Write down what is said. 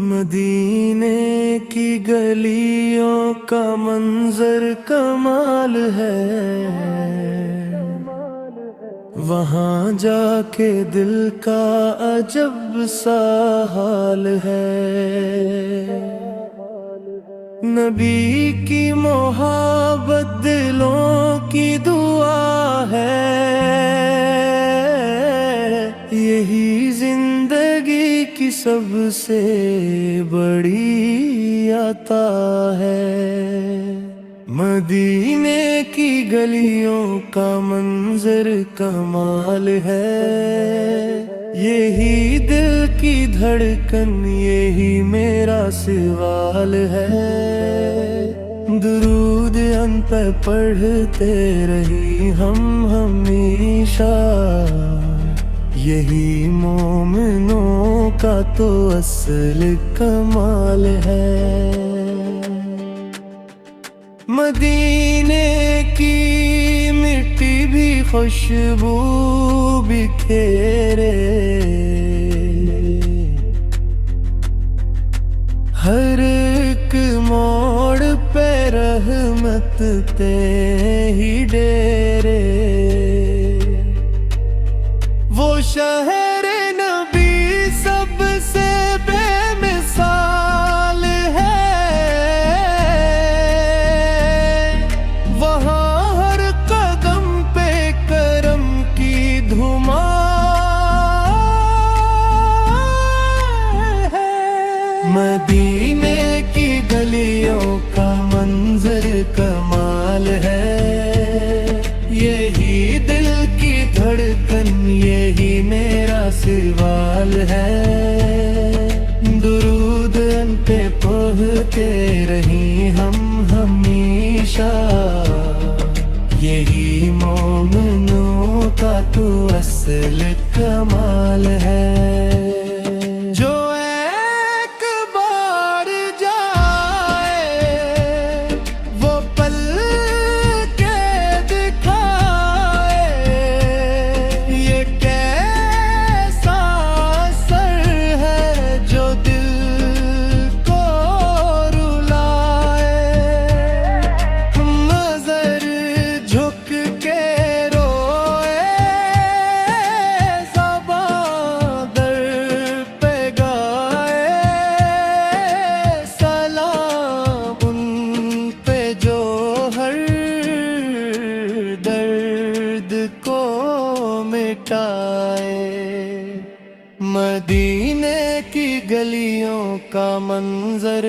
مدینے کی گلیوں کا منظر کمال ہے، وہاں جا کے دل کا عجب سا حال ہے۔ نبی کی محبت دلوں کی دعا ہے، یہی زندگی کی سب سے بڑی عطا ہے۔ مدینے کی گلیوں کا منظر کمال ہے، یہی دل کی دھڑکن، یہی میرا سوال ہے۔ درود ان پہ پڑھتے رہی ہم ہمیشہ، یہی مومنوں کا تو اصل کمال ہے۔ مدینے کی مٹی بھی خوشبو بکھیرے، ہر ایک موڑ پہ رحمت تے ہی ڈیرے۔ وہ شہر نبی سب سے بے مثال ہے، وہاں ہر قدم پہ کرم کی دھمال ہے۔ مدینے کی گلیوں کا منظر کمال ہے، یہی دل کی دھڑکن، یہی میرا سوال ہے۔ درود ان پہ پڑھتے رہیں ہم ہمیشہ، یہی مومنوں کا تو اصل کمال ہے۔ جو ایک بار جائے وہ پل کے دکھائے، یہ کیسا اثر ہے جو دل کو رلائے۔ نظر جھک کے روئے، زباں در پہ گائے، سلام ان پہ جو ہر درد کو مٹائے۔ مدینے کی گلیوں کا منظر